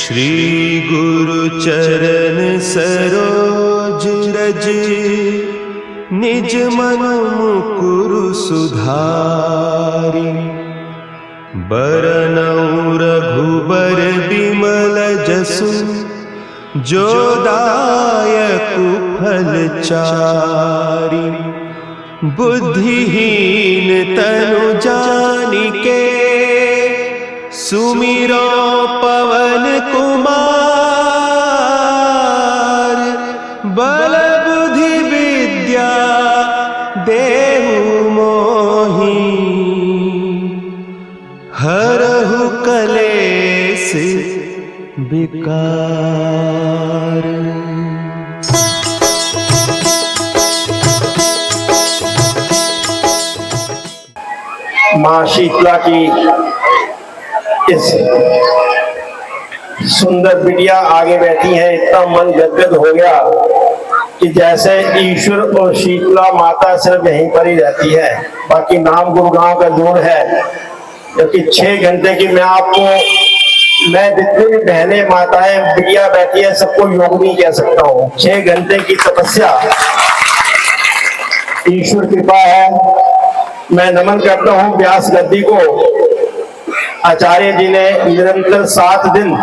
श्री गुरु चरण सरोज रज, निज मन मुकुरु सुधारि। बरनउँ रघुबर बिमल जसु, जो दायकु फल चारि। बुद्धिहीन तनु जानिके, सुमिरो पवन कुमार। बल बुद्धि विद्या देहु मोहि, हरहु कलेस विकार। माँ शीतला की इस सुंदर बिटिया आगे बैठी है, इतना मन गदगद हो गया कि जैसे ईश्वर और शीतला माता सिर्फ यहीं पर ही रहती है, बाकी नाम गुरुगांव का दूर है। क्योंकि 6 घंटे की मैं जितनी भी बहनें माताएं बिटिया बैठी है सबको योगिनी कह सकता हूँ। 6 घंटे की तपस्या ईश्वर कृपा है। मैं नमन करता हूँ व्यास गद्दी को। आचार्य जी ने निरंतर 7 दिन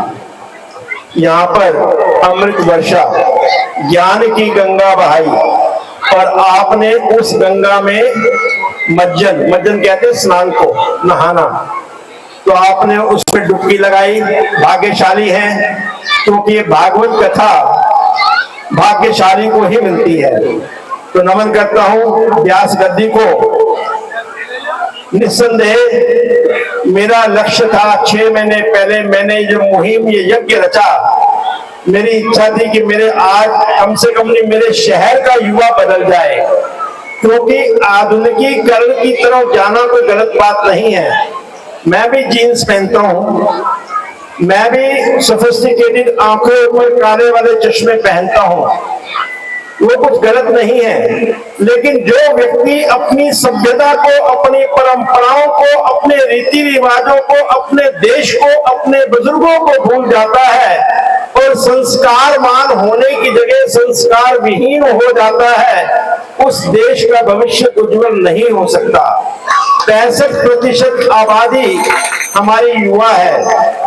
यहाँ पर अमृत वर्षा ज्ञान की गंगा बहाई, और आपने उस गंगा में मज्जन कहते स्नान को, नहाना, तो आपने उस पर डुबकी लगाई। भाग्यशाली हैं क्योंकि भागवत कथा भाग्यशाली को ही मिलती है। तो नमन करता हूँ व्यास गद्दी को। निस्संदेह मेरा लक्ष्य था, 6 महीने पहले मैंने जो मुहिम, ये यज्ञ रचा, मेरी इच्छा थी कि मेरे आज कम से कम मेरे शहर का युवा बदल जाए। क्योंकि आधुनिकीकरण की तरफ जाना कोई गलत बात नहीं है। मैं भी जीन्स पहनता हूँ, मैं भी सोफिस्टिकेटेड आंखों पर काले वाले चश्मे पहनता हूँ, वो कुछ गलत नहीं है। लेकिन जो व्यक्ति अपनी सभ्यता को, अपनी परंपराओं को, अपने रीति रिवाजों को, अपने देश को, अपने बुजुर्गों को भूल जाता है और संस्कारवान होने की जगह संस्कार विहीन हो जाता है, उस देश का भविष्य उज्जवल नहीं हो सकता। 65% आबादी हमारी युवा है।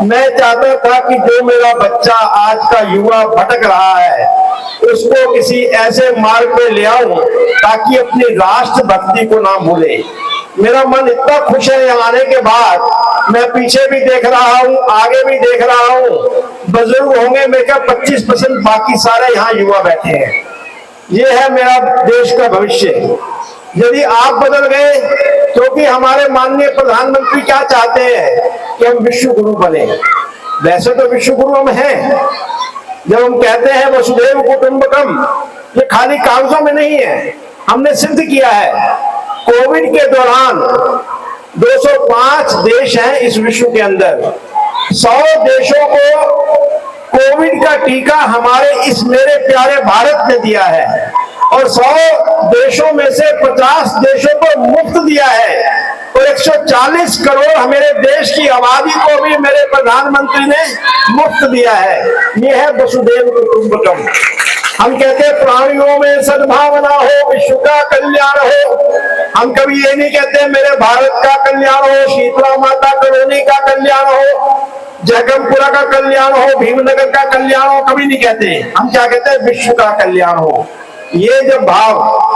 मैं चाहता था कि जो मेरा बच्चा आज का युवा भटक रहा है, उसको किसी ऐसे मार्ग पे ले आऊं ताकि अपनी राष्ट्र भक्ति को ना भूले। मेरा मन इतना खुश है यहाँ आने के बाद। मैं पीछे भी देख रहा हूँ, आगे भी देख रहा हूँ, बुजुर्ग होंगे मेरे क्या 25%, बाकी सारे यहाँ युवा बैठे हैं। ये है मेरा देश का भविष्य। यदि आप बदल गए, क्योंकि हमारे माननीय प्रधानमंत्री क्या चाहते हैं कि हम विश्व गुरु बने। वैसे तो विश्व गुरु हम हैं। जब हम कहते हैं वसुधैव कुटुंबकम, ये खाली कागजों में नहीं है, हमने सिद्ध किया है। कोविड के दौरान 205 देश हैं इस विश्व के अंदर। 100 देशों को कोविड का टीका हमारे इस मेरे प्यारे भारत ने दिया है, और 100 देशों में से 50 देशों को मुफ्त दिया है, और 140 करोड़ मेरे देश की आबादी को भी मेरे प्रधानमंत्री ने मुफ्त दिया है। ये है वसुधैव कुटुंबकम। हम कहते हैं प्राणियों में सद्भावना हो, विश्व का कल्याण हो। हम कभी ये नहीं कहते मेरे भारत का कल्याण हो, शीतला माता कॉलोनी का कल्याण हो, जगमपुरा का कल्याण हो, भीमनगर का कल्याण हो, कभी नहीं कहते। हम क्या कहते हैं, विश्व का कल्याण हो। ये जब भाव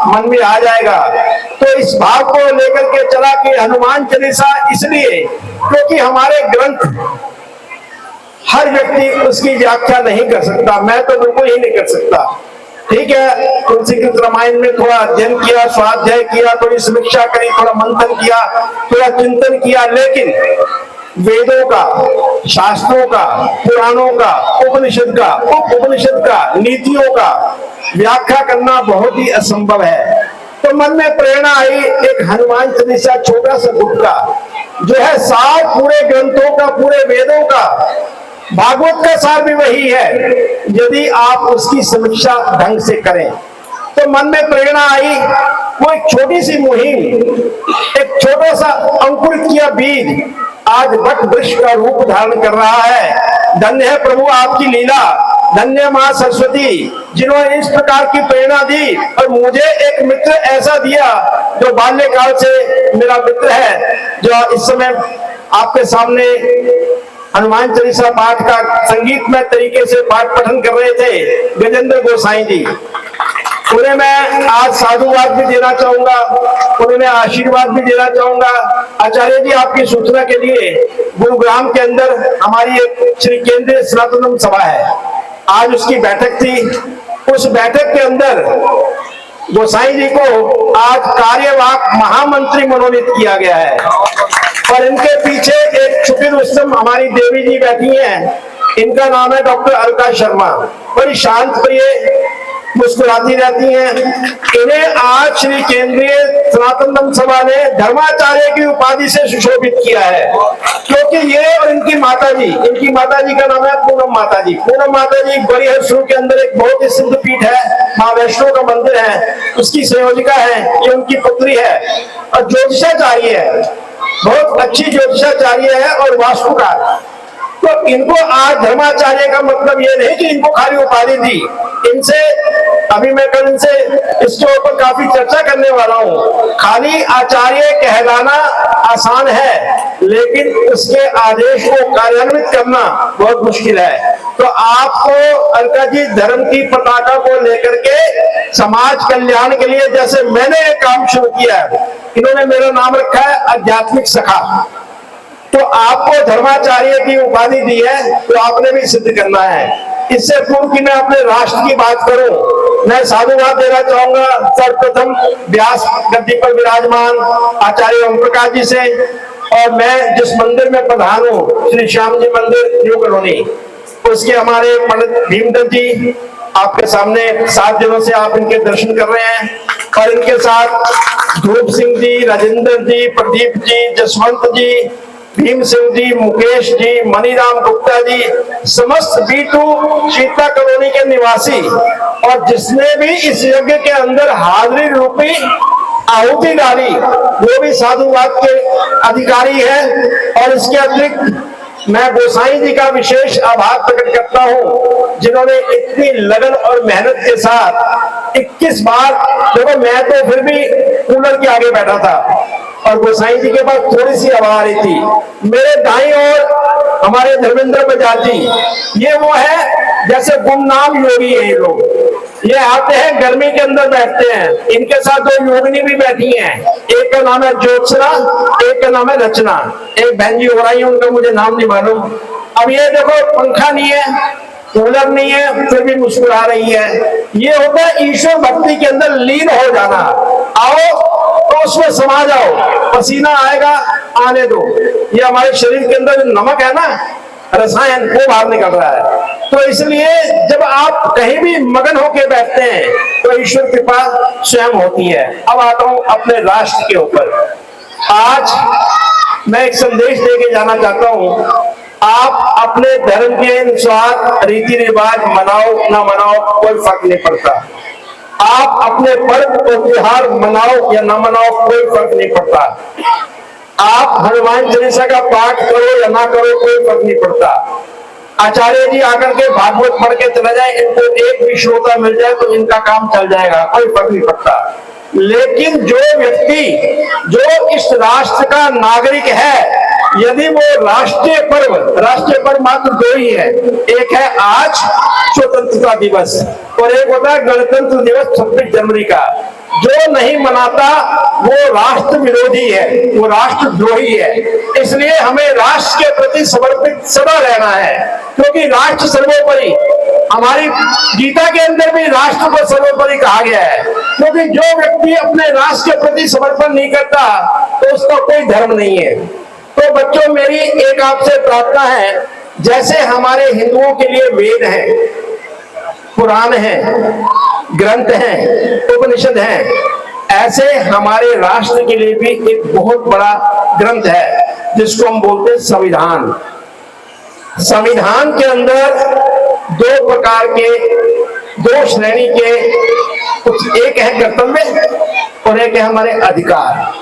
मन में आ जाएगा तो इस भाव को लेकर के चला कि हनुमान चालीसा, इसलिए क्योंकि हमारे ग्रंथ हर व्यक्ति उसकी व्याख्या नहीं कर सकता। मैं तो बिल्कुल ही नहीं कर सकता। ठीक है, तुलसीकृत रामायण में थोड़ा अध्ययन किया, स्वाध्याय किया, थोड़ी समीक्षा करी, थोड़ा मंथन किया, थोड़ा चिंतन किया, लेकिन वेदों का, शास्त्रों का, पुराणों का, उपनिषद का, उपनिषद का, नीतियों का व्याख्या करना बहुत ही असंभव है। तो मन में प्रेरणा आई, एक हनुमान चालीसा छोटा सा गुटका जो है सार पूरे ग्रंथों का, पूरे वेदों का, भागवत का सार भी वही है, यदि आप उसकी समीक्षा ढंग से करें। तो मन में प्रेरणा आई, वो एक छोटी सी मुहिम, एक छोटा सा अंकुरित किया बीज आज वट वृक्ष का रूप धारण कर रहा है। धन्य है प्रभु आपकी लीला, धन्य मां सरस्वती जिन्होंने इस प्रकार की प्रेरणा दी और मुझे एक मित्र ऐसा दिया जो बाल्यकाल से मेरा मित्र है, जो इस समय आपके सामने हनुमान चालीसा पाठ का संगीतमय तरीके से पाठ पठन कर रहे थे, गजेंद्र गोसाई जी। उन्हें मैं आज साधुवाद भी देना चाहूंगा, उन्हें मैं आशीर्वाद भी देना चाहूंगा। आचार्य जी, आपकी सूचना के लिए गुरुग्राम के अंदर हमारी एक श्री केंद्रीय सनातन धर्म सभा है, आज उसकी बैठक थी। उस बैठक के अंदर गोसाई जी को आज कार्यवाहक महामंत्री मनोनीत किया गया है और इनके पीछे एक छुपी रुस्तम हमारी देवी जी बैठी हैं, इनका नाम है डॉक्टर अलका शर्मा। बड़ी शांत प्रिय, मुस्कुराती रहती हैं। इन्हें आज श्री केंद्रीय सनातन धर्म सभा ने धर्माचार्य की उपाधि से सुशोभित किया है, क्योंकि ये और इनकी माता जी का नाम है पूनम माता जी। पूनम माता जी बड़ीहरसू के अंदर एक बहुत ही सिद्ध पीठ है, माँ वैष्णो का मंदिर है, उसकी संयोजिका है, ये उनकी पुत्री है और ज्योतिषाचार्य है, बहुत अच्छी ज्योतिषाचार्य है और वास्तुकार। तो इनको आज धर्माचार्य का मतलब ये नहीं कि इनको खाली उपाधि दी, इनसे अभी मैं कल इनसे इसके ऊपर काफी चर्चा करने वाला हूँ। खाली आचार्य कहलाना आसान है, लेकिन उसके आदेश को कार्यान्वित करना बहुत मुश्किल है। तो आपको अलका जी धर्म की पताका को लेकर के समाज कल्याण के लिए, जैसे मैंने एक काम शुरू किया है, इन्होंने मेरा नाम रखा है आध्यात्मिक सखा, तो आपको धर्माचार्य की उपाधि दी है तो आपने भी सिद्ध करना है। इससे पूर्व कि मैं अपने राष्ट्र की बात करूं, मैं साधुवाद देना चाहूंगा सर्वप्रथम व्यास गद्दी पर विराजमान आचार्य ओम प्रकाश जी से, और मैं जिस मंदिर में प्रधान हूं श्री श्याम जी मंदिर न्यू कॉलोनी, उसके हमारे पंडित भीमदत्त जी आपके सामने 7 दिनों से आप इनके दर्शन कर रहे हैं, और इनके साथ ध्रुव सिंह जी, राजेंद्र जी, प्रदीप जी, जसवंत जी, भीम सिंह जी, मुकेश जी, मनीराम गुप्ता जी, समस्त B2 शीतला कॉलोनी के निवासी, और जिसने भी इस यज्ञ के अंदर हाजिरी रूपी आहुति डाली वो भी साधुवाद के अधिकारी है। और इसके अतिरिक्त मैं गोसाई जी का विशेष आभार प्रकट करता हूँ, जिन्होंने इतनी लगन और मेहनत के साथ 21 बार, देखो मैं तो फिर भी कूलर के आगे बैठा था और गोसाई जी के पास थोड़ी सी हवा आ रही थी। मेरे दाईं ओर हमारे धर्मेंद्र बजाज जी, ये वो है जैसे गुमनाम योगी है ये लोग, ये आते हैं गर्मी के अंदर बैठते हैं। इनके साथ 2 योगिनी भी बैठी हैं, एक का नाम है ज्योत्सना, एक का नाम है रचना, एक बहन जी हो रही है, उनका मुझे नाम नहीं मालूम। अब ये देखो पंखा नहीं है, कूलर नहीं है, फिर भी मुस्कुरा रही है। ये होता है ईश्वर भक्ति के अंदर लीन हो जाना। आओ तो उसमें समा जाओ, पसीना आएगा आने दो, ये हमारे शरीर के अंदर जो नमक है ना, रसायन, वो बाहर निकल रहा है। तो इसलिए जब आप कहीं भी मगन होके बैठते हैं तो ईश्वर कृपा स्वयं होती है। अब आता हूं अपने राष्ट्र के ऊपर। आज मैं एक संदेश देके जाना चाहता हूं, आप अपने धर्म के अनुसार रीति रिवाज मनाओ ना मनाओ कोई फर्क नहीं पड़ता, आप अपने पर्व और त्योहार मनाओ या ना मनाओ कोई फर्क नहीं पड़ता, आप हनुमान चालीसा का पाठ करो या ना करो कोई फर्क नहीं पड़ता। आचार्य जी आकर के भागवत पढ़ के चला जाए, इनको एक भी श्रोता मिल जाए तो इनका काम चल जाएगा, कोई फर्क नहीं पड़ता। लेकिन जो व्यक्ति जो इस राष्ट्र का नागरिक है, यदि वो राष्ट्रीय पर्व मात्र 2 ही है, एक है आज स्वतंत्रता दिवस और एक होता है गणतंत्र दिवस 26 जनवरी का, जो नहीं मनाता वो राष्ट्र विरोधी है, वो राष्ट्र द्रोही है। इसलिए हमें राष्ट्र के प्रति समर्पित सदा रहना है, क्योंकि राष्ट्र सर्वोपरि, हमारी गीता के अंदर भी राष्ट्र को सर्वोपरि कहा गया है। क्योंकि जो व्यक्ति अपने राष्ट्र के प्रति समर्पण नहीं करता तो उसका कोई धर्म नहीं है। तो बच्चों, मेरी एक आपसे प्रार्थना है, जैसे हमारे हिंदुओं के लिए वेद हैं, पुराण हैं, ग्रंथ हैं, उपनिषद हैं, ऐसे हमारे राष्ट्र के लिए भी एक बहुत बड़ा ग्रंथ है जिसको हम बोलते हैं संविधान। संविधान के अंदर 2 प्रकार के, 2 श्रेणी के, एक है कर्तव्य और एक है हमारे अधिकार।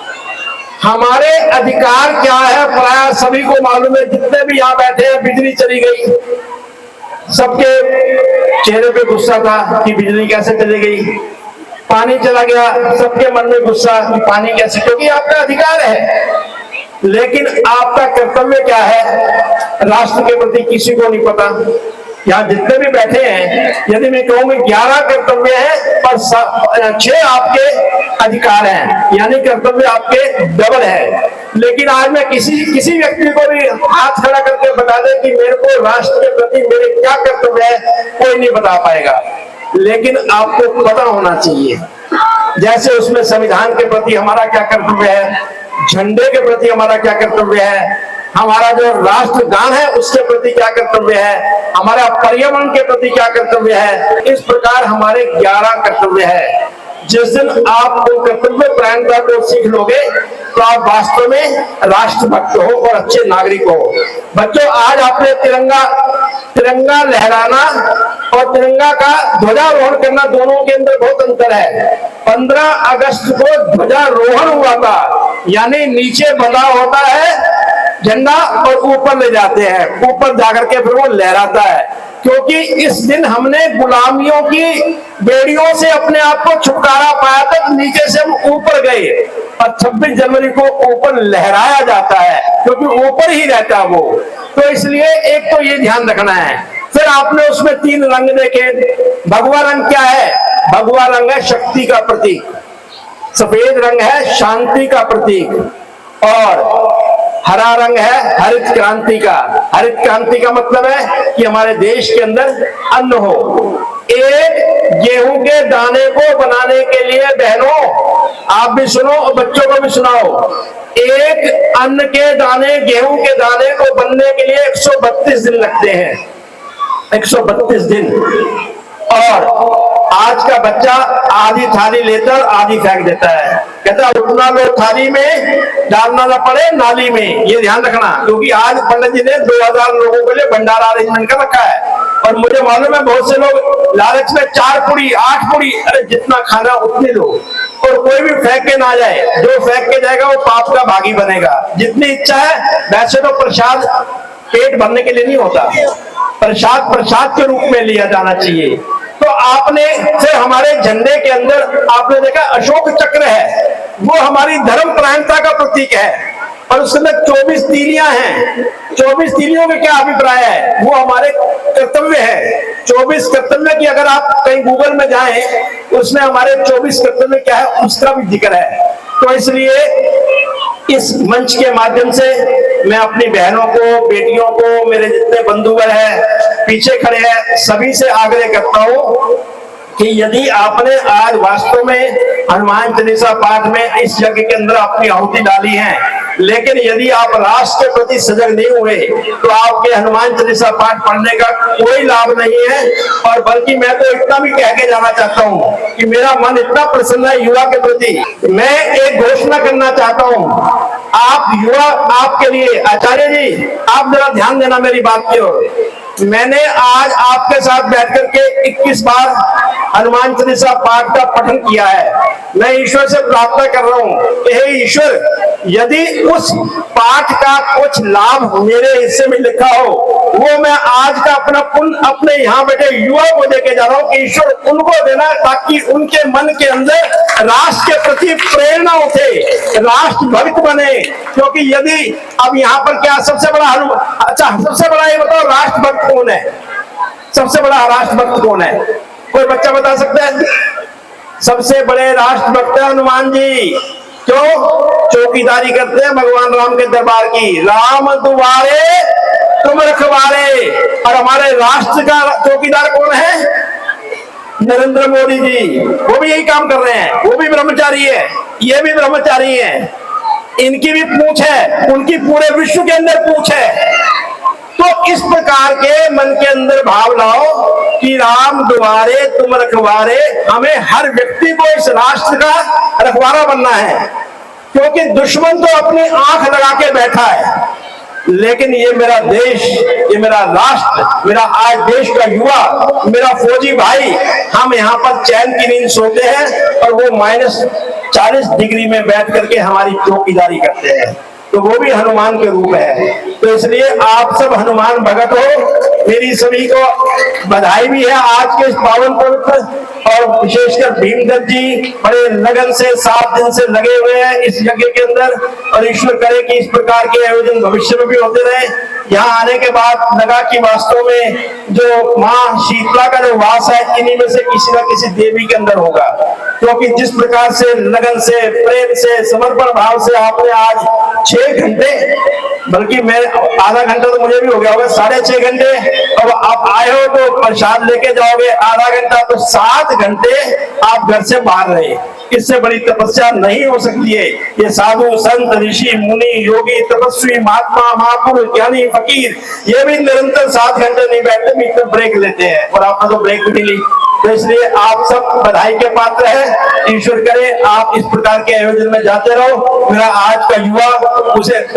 हमारे अधिकार क्या है प्राय सभी को मालूम है। जितने भी यहाँ बैठे हैं, बिजली चली गई, सबके चेहरे पे गुस्सा था कि बिजली कैसे चली गई। पानी चला गया, सबके मन में गुस्सा कि पानी कैसे, क्योंकि आपका अधिकार है। लेकिन आपका कर्तव्य क्या है राष्ट्र के प्रति किसी को नहीं पता। यहाँ जितने भी बैठे हैं, यदि मैं कहूँ 11 कर्तव्य हैं पर 6 आपके अधिकार हैं, यानी कर्तव्य आपके डबल है। लेकिन आज मैं किसी व्यक्ति को भी हाथ खड़ा करके बता दे कि मेरे को राष्ट्र के प्रति मेरे क्या कर्तव्य है, कोई नहीं बता पाएगा। लेकिन आपको पता होना चाहिए, जैसे उसमें संविधान के प्रति हमारा क्या कर्तव्य है, झंडे के प्रति हमारा क्या कर्तव्य है, हमारा जो राष्ट्रगान है उसके प्रति क्या कर्तव्य है, हमारा पर्यावरण के प्रति क्या कर्तव्य है। इस प्रकार हमारे 11 कर्तव्य है। जिस दिन आप वो कर्तव्य परायणता को सीख लोगे तो आप वास्तव में राष्ट्रभक्त हो और अच्छे नागरिक हो। बच्चों, आज आपने तिरंगा लहराना और तिरंगा का ध्वजारोहण करना, दोनों के अंदर बहुत अंतर है। 15 अगस्त को ध्वजारोहण हुआ था, यानी नीचे बंधा होता है झंडा और ऊपर ले जाते हैं, ऊपर जाकर के फिर वो लहराता है। क्योंकि इस दिन हमने गुलामियों की बेड़ियों से अपने आप को छुटकारा पाया था, नीचे से हम ऊपर गए। और 26 जनवरी को ऊपर लहराया जाता है क्योंकि ऊपर ही रहता है वो। तो इसलिए एक तो ये ध्यान रखना है। फिर आपने उसमें 3 रंग देखे। भगवा रंग क्या है? भगवा रंग है शक्ति का प्रतीक, सफेद रंग है शांति का प्रतीक, और हरा रंग है हरित क्रांति का। हरित क्रांति का मतलब है कि हमारे देश के अंदर अन्न हो। एक गेहूं के दाने को बनाने के लिए बहनों, आप भी सुनो और बच्चों को भी सुनाओ, एक अन्न के दाने, गेहूं के दाने को बनने के लिए 132 दिन लगते हैं, 132 दिन। और आज का बच्चा आधी थाली लेता है, आधी फेंक देता है, कहता है उतना लो थाली में, डालना ना पड़े नाली में। ये ध्यान रखना, क्योंकि आज पंडित जी ने 2000 लोगों के लिए भंडारा अरेंजमेंट कर रखा है। और मुझे मालूम है बहुत से लोग लालच में 4 पूड़ी 8 पूड़ी, अरे जितना खाना उतनी लो, और कोई भी फेंक के ना जाए। जो फेंक के जाएगा वो पाप का भागी बनेगा। जितनी इच्छा है, वैसे तो प्रसाद पेट भरने के लिए नहीं होता, प्रसाद के रूप में लिया जाना चाहिए। तो आपने फिर हमारे झंडे के अंदर आपने देखा अशोक चक्र है, वो हमारी धर्म परायणता का प्रतीक है। और उसके अंदर 24 तीलियां हैं। 24 तीलियों के क्या अभिप्राय है? वो हमारे कर्तव्य है। 24 कर्तव्य की अगर आप कहीं गूगल में जाएं, उसमें हमारे 24 कर्तव्य क्या है उसका भी जिक्र है। तो इसलिए इस मंच के माध्यम से मैं अपनी बहनों को, बेटियों को, मेरे जितने बंधुवर हैं, पीछे खड़े हैं, सभी से आग्रह करता हूं कि यदि आपने आज वास्तव में हनुमान चालीसा पाठ में इस यज्ञ के अंदर अपनी आहुति डाली है, लेकिन यदि आप राष्ट्र के प्रति सजग नहीं हुए तो आपके हनुमान चालीसा पाठ पढ़ने का कोई लाभ नहीं है। और बल्कि मैं तो इतना भी कह के जाना चाहता हूं कि मेरा मन इतना प्रसन्न है युवा के प्रति। मैं एक घोषणा करना चाहता हूं, आप युवा, आपके लिए आचार्य जी आप जरा ध्यान देना मेरी बात की ओर। मैंने आज आपके साथ बैठकर के 21 बार हनुमान चालीसा पाठ का पठन किया है। मैं ईश्वर से प्रार्थना कर रहा हूं कि हे ईश्वर, यदि उस पाठ का कुछ लाभ मेरे हिस्से में लिखा हो, वो मैं आज का अपना पुण्य अपने यहाँ बैठे युवा को देके जा रहा हूँ कि ईश्वर उनको देना, ताकि उनके मन के अंदर राष्ट्र के प्रति प्रेरणा उठे, राष्ट्र भक्त बने। क्योंकि यदि अब यहाँ पर क्या सबसे बड़ा सबसे बड़ा ये बताओ राष्ट्रभक्त कौन है? सबसे बड़ा राष्ट्रभक्त कौन है? कोई बच्चा बता सकता है? सबसे बड़े राष्ट्रभक्त हनुमान जी। क्यों? चौकीदारी करते हैं भगवान राम के दरबार की। राम दुआरे तुम रखवारे। और हमारे राष्ट्र का चौकीदार कौन है? नरेंद्र मोदी जी। वो भी यही काम कर रहे हैं, वो भी ब्रह्मचारी है, ये भी ब्रह्मचारी है। इनकी भी पूंछ है, उनकी पूरे विश्व के अंदर पूंछ है। तो इस प्रकार के मन के अंदर भाव लाओ कि राम दुआरे तुम रखवारे। हमें हर व्यक्ति को इस राष्ट्र का रखवारा बनना है, क्योंकि दुश्मन तो अपनी आंख लगा के बैठा है, लेकिन ये मेरा देश, ये मेरा राष्ट्र, मेरा आज देश का युवा, मेरा फौजी भाई, हम यहाँ पर चैन की नींद सोते हैं और वो 40 डिग्री में बैठ करके हमारी चौकीदारी करते हैं, तो वो भी हनुमान के रूप है। तो इसलिए आप सब हनुमान भगत हो। मेरी सभी को बधाई भी है आज के इस पावन पवित्र, और विशेषकर भीमदत्त जी बड़े लगन से 7 दिन से लगे हुए हैं इस यज्ञ के अंदर, और ईश्वर करे कि इस प्रकार के आयोजन भविष्य में भी होते रहे। यहाँ आने के बाद लगा कि वास्तव में जो माँ शीतला का जो वास है इन्हीं में से किसी न किसी देवी के अंदर होगा, क्योंकि जिस प्रकार से लगन से, प्रेम से, समर्पण भाव से आपने आज 6 घंटे, बल्कि मैं आधा घंटा तो मुझे भी हो गया होगा, 6.5 घंटे, अब आप आए हो तो प्रसाद लेके जाओगे आधा घंटा, तो 7 घंटे आप घर से बाहर रहे। इससे बड़ी तपस्या नहीं हो सकती है। ये साधु संत ऋषि मुनि योगी तपस्वी महात्मा महापुरुष ज्ञानी फकीर ये भी निरंतर 7 घंटे नहीं बैठते, बीच में ब्रेक लेते हैं, और आपने तो ब्रेक भी ली। तो इसलिए आप सब बधाई के पात्र हैं। ईश्वर करे आप इस प्रकार के आयोजन में जाते रहो। मेरा आज का युवा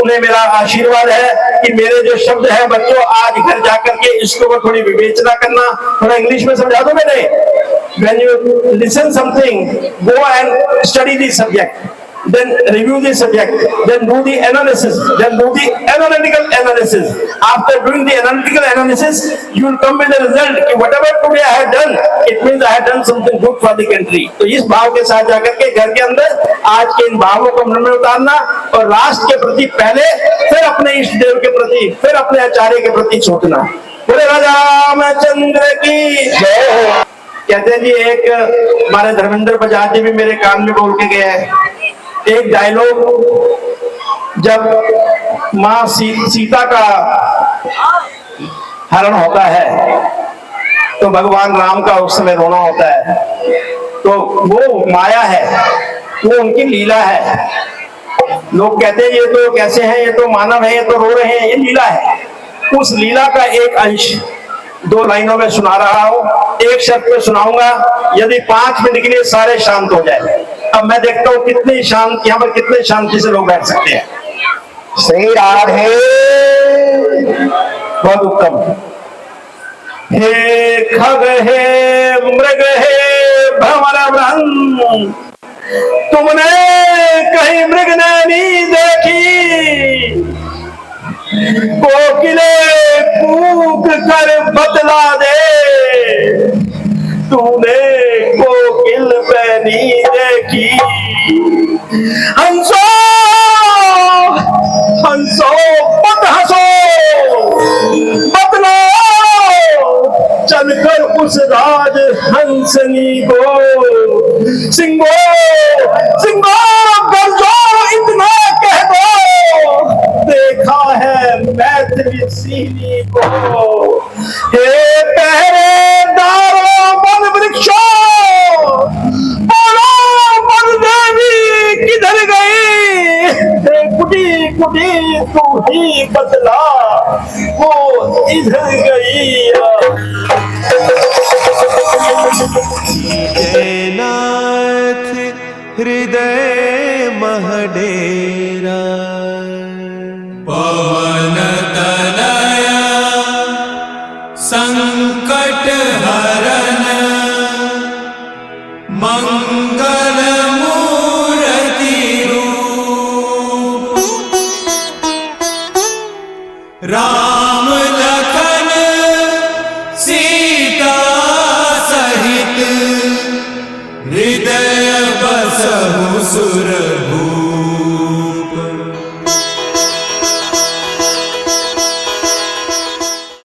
उन्हें मेरा आशीर्वाद है कि मेरे जो शब्द हैं बच्चों, आज घर जाकर के इसके ऊपर थोड़ी विवेचना करना। थोड़ा इंग्लिश में समझा दो मैंने। When you listen something, go and study the subject, then review the subject, then do the analysis, then do the analytical analysis. After doing the analytical analysis, you will come with the result कि whatever today I have done, it means I have done something good for the country. तो इस भाव के साथ जाकर के घर के अंदर आज के इन भावों को मन में उतारना, और राष्ट्र के प्रति पहले, फिर अपने इष्ट देव के प्रति, फिर अपने आचार्य के प्रति सोचना। बोले राजा रामचंद्र की जय। कहते हैं जी, एक हमारे धर्मेंद्र बजाज जी भी मेरे कान में बोल के गए हैं एक डायलॉग। जब माँ सीता का हरण होता है तो भगवान राम का उस समय रोना होता है, तो वो माया है, वो उनकी लीला है। लोग कहते हैं ये तो कैसे हैं, ये तो मानव है, ये तो रो रहे हैं, ये लीला है। उस लीला का एक अंश 2 लाइनों में सुना रहा हूं, एक शब्द पे सुनाऊंगा, यदि 5 मिनट के लिए सारे शांत हो जाए। अब मैं देखता हूं कितनी शांत, यहाँ पर कितने शांति से लोग बैठ सकते हैं। श्री राधे, बहुत उत्तम। हे खग हे मृग हे भंवर ब्रह्म, तुमने कहीं मृग नैनी देखी, कोकिले कूक कर बतला दे, तूने कोकिल पैनी देखी। हंसो हंसो मत हंसो, बतलाओ चलकर उस राज हंसनी को। सिंगो सिंगो गरजो इतना कह दो, देखा है मैथिली सीनी को। हे पहरेदारों वन वृक्षों, बोलो वन देवी किधर गई। हे कुटी कुटी तू ही बतला, वो इधर गई। नाथ हृदय महडे